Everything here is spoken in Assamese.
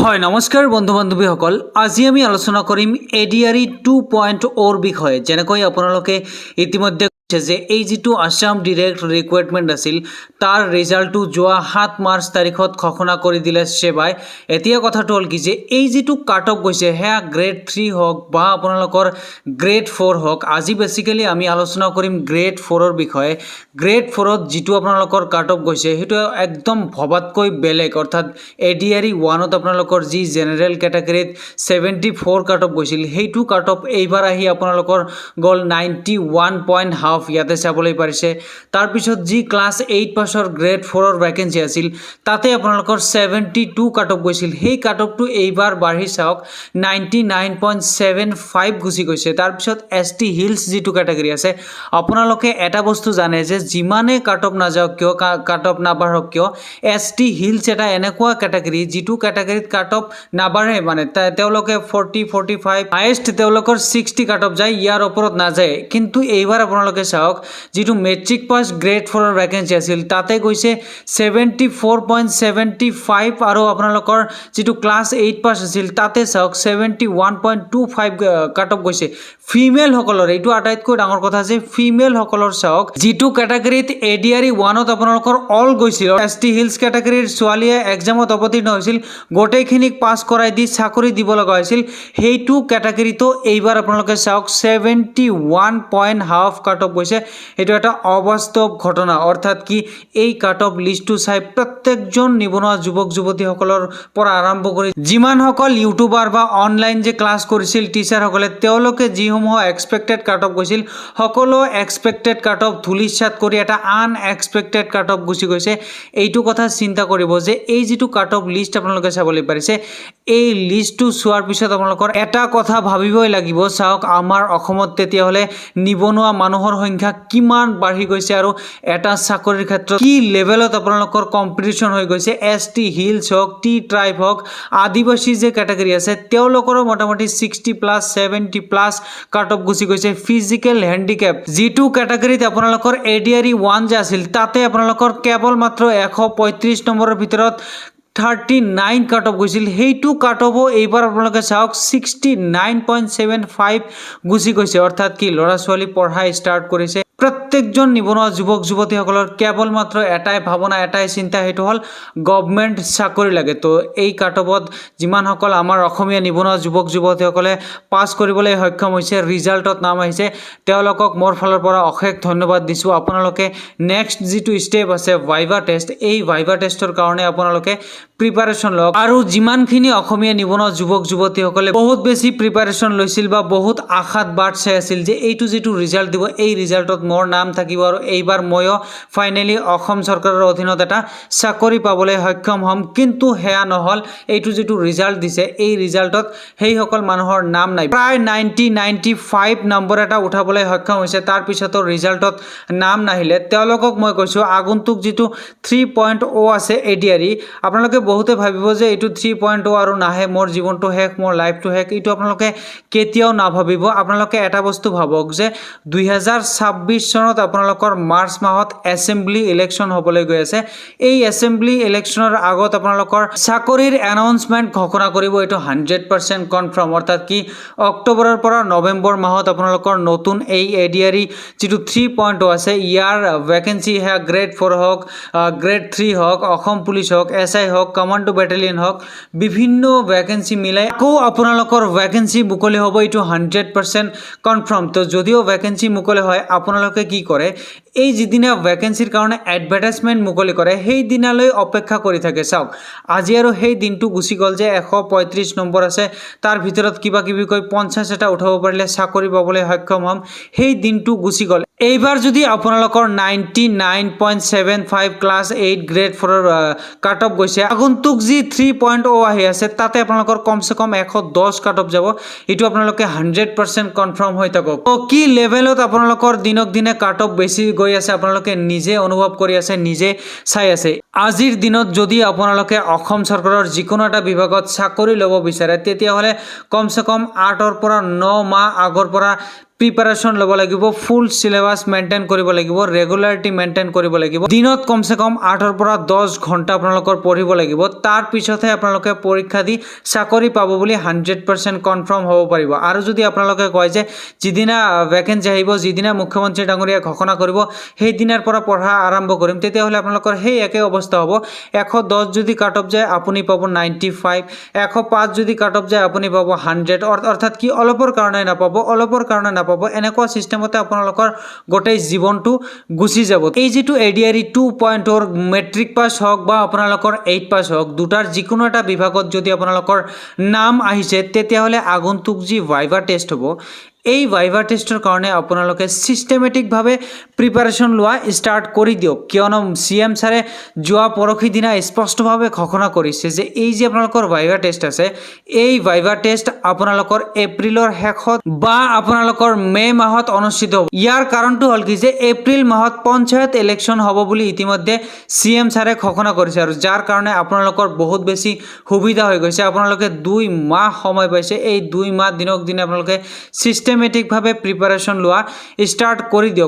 হয় নমস্কাৰ বন্ধু বান্ধৱীসকল, আজি আমি আলোচনা কৰিম এডিআৰই 2.0 বিষয়ে। যেনেকৈ আপোনালোকে ইতিমধ্যে যে এই যিটো আসাম ডিৰেক্ট ৰিক্ৰুইটমেণ্ট আছিল তাৰ ৰিজাল্টটো যোৱা 7 মাৰ্চ তাৰিখত ঘোষণা কৰি দিলে সেৱাই। এতিয়া কথাটো হ'ল কি যে এই যিটো কাট অফ গৈছে সেয়া গ্ৰেড 3 হওক বা আপোনালোকৰ গ্ৰেড 4 হওক। আজি বেচিক্যালি আমি আলোচনা কৰিম গ্ৰেড 4ৰ বিষয়ে। গ্ৰেড 4ত যিটো আপোনালোকৰ কাট অফ গৈছে সেইটো একদম ভবাতকৈ বেলেগ, অৰ্থাৎ এডিআৰই 1ত আপোনালোকৰ যি জেনেৰেল কেটেগৰীত 74 কাট অফ গৈছিল সেইটো কাট অফ এইবাৰ আহি আপোনালোকৰ গ'ল 91.5। ইয়াতে চাবলৈ পাৰিছে। তাৰপিছত যি ক্লাছ 8 পাছৰ গ্ৰেড 4ৰ ভেকেঞ্চি আছিল তাতে আপোনালোকৰ 72 কাট অফ গৈছিল। সেই কাট অফটো এইবাৰ বাঢ়ি চাওক 99.75 গুচি গৈছে। তাৰপিছত ST হিলছ যিটো কেটেগৰী আছে, আপোনালোকে এটা বস্তু জানে যে যিমানে কাট অফ নাযাওক কিয়, কাট অফ নাবাঢ়ক কিয়, ST হিলছ এটা এনেকুৱা কেটেগৰী যিটো কেটেগৰীত কাট অফ নাবাঢ়ে, মানে তেওঁলোকে 40 45 হাইয়েষ্ট তেওঁলোকৰ 60 কাট অফ যায়, ইয়াৰ ওপৰত নাযায়। কিন্তু এইবাৰ আপোনালোকে চাওক যিটো মেট্ৰিক পাছ গ্ৰেড 4ৰ ভেকেঞ্চি আছিল তাতে গৈছে 74.75 আৰু আপোনালোকৰ যিটো ক্লাছ 8 পাছ আছিল তাতে চাওক 71.25 কাট অফ গৈছে। ফিমেল সকলৰ এইটো আটাইতকৈ ডাঙৰ কথা যে ফিমেল সকলৰ চাওক যিটো কেটেগৰীত এডিআৰই 1ত আপোনালোকৰ অল গৈছিল, ST হিলছ কেটেগৰীৰ ছোৱালীয়ে এক্সামত অৱতীৰ্ণ হৈছিল, গোটেইখিনিক পাছ কৰাই দি চাকৰি দিব লগা হৈছিল, সেইটো কেটেগৰীটো এইবাৰ আপোনালোকে চাওক 71.5 কাট অফ গৈছে। এইটো এটা অবাস্তৱ ঘটনা, অৰ্থাৎ কি এই কাট অফ লিষ্টটো চাই প্ৰত্যেকজন নিবনুৱা যুৱক যুৱতীসকলৰ পৰা আৰম্ভ কৰি যিমানসকল ইউটিউবাৰ বা অনলাইন যে ক্লাছ কৰিছিল টিচাৰসকলে তেওঁলোকে যিসমূহ এক্সপেক্টেড কাট অফ গৈছিল সকলো এক্সপেক্টেড কাট অফ ধুলিসাৎ কৰি এটা আনএক্সপেক্টেড কাট অফ গুচি গৈছে। এইটো কথা চিন্তা কৰিব যে এই যিটো কাট অফ লিষ্ট আপোনালোকে চাবলৈ পাৰিছে, এই লিষ্টটো চোৱাৰ পিছত আপোনালোকৰ এটা কথা ভাবিবই লাগিব, চাওক আমাৰ অসমত তেতিয়াহ'লে নিবনুৱা মানুহৰ সংখ্যা কিমান বাঢ়ি গৈছে আৰু এটা চাকৰিৰ ক্ষেত্ৰত কি লেভেলত আপোনালোকৰ কম্পিটিশ্যন হৈ গৈছে। ST হিলছ হওক, টি ট্ৰাইব হওক, আদিবাসী যে কেটেগৰী আছে তেওঁলোকৰো মোটামুটি 60+ 70+ কাট অফ গুচি গৈছে। ফিজিকেল হেণ্ডিকেপ যিটো কেটেগৰীত আপোনালোকৰ এডিআৰই 1 যে আছিল তাতে আপোনালোকৰ কেৱল মাত্ৰ 135 নম্বৰৰ ভিতৰত 39 কাট অফ গৈছিল, সেইটো কাট অফো এইবাৰ আপোনালোকে চাওক 69.75 গুচি গৈছে। অৰ্থাৎ কি ল'ৰা ছোৱালী পঢ়া ষ্টাৰ্ট কৰিছে। প্ৰত্যেকজন নিবনুৱা যুৱক যুৱতীসকলৰ কেৱল মাত্ৰ এটাই ভাৱনা, এটাই চিন্তা, সেইটো হ'ল গভৰ্ণমেণ্ট চাকৰি লাগে। তো এই কাট অফত যিমানসকল আমাৰ অসমীয়া নিবনুৱা যুৱক যুৱতীসকলে পাছ কৰিবলৈ সক্ষম হৈছে, ৰিজাল্টত নাম আহিছে, তেওঁলোকক মোৰ ফালৰ পৰা অশেষ ধন্যবাদ দিছোঁ। আপোনালোকে নেক্সট যিটো ষ্টেপ আছে ভাইভা টেষ্ট, এই ভাইভা টেষ্টৰ কাৰণে আপোনালোকে প্ৰিপাৰেশ্যন লওক। আৰু যিমানখিনি অসমীয়া নিবনুৱা যুৱক যুৱতীসকলে বহুত বেছি প্ৰিপাৰেশ্যন লৈছিল বা বহুত আশাত বাট চাই আছিল যে এইটো যিটো ৰিজাল্ট দিব এই ৰিজাল্টত মোৰ নাম থাকিব আৰু এইবাৰ ময়ো ফাইনেলি অসম চৰকাৰৰ অধীনত এটা চাকৰি পাবলৈ সক্ষম হ'ম, কিন্তু সেয়া নহ'ল। এইটো যিটো ৰিজাল্ট দিছে এই ৰিজাল্টত সেইসকল মানুহৰ নাম নাই। প্ৰায় 95 নম্বৰ এটা উঠাবলৈ সক্ষম হৈছে, তাৰপিছতো ৰিজাল্টত নাম নাহিলে তেওঁলোকক মই কৈছোঁ আগন্তুক যিটো 3.0 আছে এডিআৰই, আপোনালোকে বহুতে ভাবিব যে এইটো 3.0 আৰু নাহে, মোৰ জীৱনটো শেষ, মোৰ লাইফটো শেষ। এইটো আপোনালোকে কেতিয়াও নাভাবিব। আপোনালোকে এটা বস্তু ভাবক যে 2026 চনত আপোনালোকৰ মাৰ্চ মাহত এছেম্বলি ইলেকশ্যন হ'বলৈ গৈ আছে। এই এছেম্বলি ইলেকশ্যনৰ আগত আপোনালোকৰ চাকৰিৰ এনাউন্সমেণ্ট ঘোষণা কৰিব, এইটো 100% কনফাৰ্ম। অৰ্থাৎ কি অক্টোবৰৰ পৰা নৱেম্বৰ মাহত আপোনালোকৰ নতুন এই এডিআৰই যিটো 3.0 আছে ইয়াৰ ভেকেঞ্চি সেয়া গ্ৰেড 4 হওক, গ্ৰেড 3 হওক, অসম পুলিচ হওক, SI হওক, কমাণ্ডো বেটেলিয়ন হওক, বিভিন্ন ভেকেঞ্চি মিলাই আকৌ আপোনালোকৰ ভেকেঞ্চি মুকলি হ'ব, এইটো 100% কনফাৰ্ম। তো যদিও ভেকেঞ্চি মুকলি হয় আপোনালোকে কি কৰে, এই যিদিনা ভেকেঞ্চিৰ কাৰণে এডভাৰটাইজমেণ্ট মুকলি কৰে সেই দিনালৈ অপেক্ষা কৰি থাকে। চাওক আজি আৰু সেই দিনটো গুচি গ'ল যে 135 নম্বৰ আছে তাৰ ভিতৰত কিবা কিবি কৈ 50 এটা উঠাব পাৰিলে চাকৰি পাবলৈ সক্ষম হ'ম, সেই দিনটো গুচি গ'ল। এইবাৰ যদি আপোনালোকৰ 99.75 ক্লাছ 8 গ্ৰেড 4ৰ কাট অফ গৈছে, আগন্তুক যি 3.0 আহি আছে তাতে আপোনালোকৰ কমচে কম 110 কাট অফ যাব, এইটো আপোনালোকে 100% কনফাৰ্ম হৈ থাকক। তো কি লেভেলত আপোনালোকৰ দিনক দিনে কাট অফ বেছি গৈ আছে আপোনালোকে নিজে অনুভৱ কৰি আছে, নিজে চাই আছে। আজিৰ দিনত যদি আপোনালোকে অসম চৰকাৰৰ যিকোনো এটা বিভাগত চাকৰি ল'ব বিচাৰে তেতিয়াহ'লে কমচে কম 8ৰ পৰা 9 মাহ আগৰ পৰা প্ৰিপাৰেশ্যন ল'ব লাগিব, ফুল চিলেবাছ মেইনটেইন কৰিব লাগিব, ৰেগুলাৰিটি মেইনটেইন কৰিব লাগিব, দিনত কমচে কম 8ৰ পৰা 10 ঘণ্টা আপোনালোকৰ পঢ়িব লাগিব। তাৰ পিছতহে আপোনালোকে পৰীক্ষা দি চাকৰি পাব বুলি 100% কনফাৰ্ম হ'ব পাৰিব। আৰু যদি আপোনালোকে কয় যে যিদিনা ভেকেঞ্চি আহিব, যিদিনা মুখ্যমন্ত্ৰী ডাঙৰীয়াই ঘোষণা কৰিব সেইদিনাৰ পৰা পঢ়া আৰম্ভ কৰিম, তেতিয়াহ'লে আপোনালোকৰ সেই একে অৱস্থা হ'ব। 110 যদি কাট অফ যায় আপুনি পাব 95, 105 যদি কাট অফ যায় আপুনি পাব 100, অৰ্থাৎ কি অলপৰ কাৰণে নাপাব, এনেকুৱা চিষ্টেমতে আপোনালোকৰ গোটেই জীৱনটো গুচি যাব। এই যিটো ADRE 2.0 মেট্ৰিক পাছ হওক বা আপোনালোকৰ 8 পাছ হওক, দুটাৰ যিকোনো এটা বিভাগত যদি আপোনালোকৰ নাম আহিছে তেতিয়াহ'লে আগন্তুক যি ভাইভা টেষ্ট হ'ব, এই ভাইভা টেষ্টৰ কাৰণে আপোনালোকে চিষ্টেমেটিকভাৱে প্ৰিপাৰেশ্যন লোৱা ষ্টাৰ্ট কৰি দিয়ক। কিয়নো CM ছাৰে যোৱা পৰহি দিনা স্পষ্টভাৱে ঘোষণা কৰিছে যে এই যে আপোনালোকৰ ভাইভা টেষ্ট আছে, এই ভাইভা টেষ্ট আপোনালোকৰ এপ্ৰিলৰ শেষত বা আপোনালোকৰ মে' মাহত অনুষ্ঠিত হ'ব। ইয়াৰ কাৰণটো হ'ল কি যে এপ্ৰিল মাহত পঞ্চায়ত ইলেকশ্যন হ'ব বুলি ইতিমধ্যে CM ছাৰে ঘোষণা কৰিছে, আৰু যাৰ কাৰণে আপোনালোকৰ বহুত বেছি সুবিধা হৈ গৈছে। আপোনালোকে 2 মাহ সময় পাইছে, এই 2 মাহ দিনক দিনে আপোনালোকে চিষ্টেমেটিকভাৱে প্ৰিপাৰেশ্যন লোৱা ষ্টাৰ্ট কৰি দিয়ক।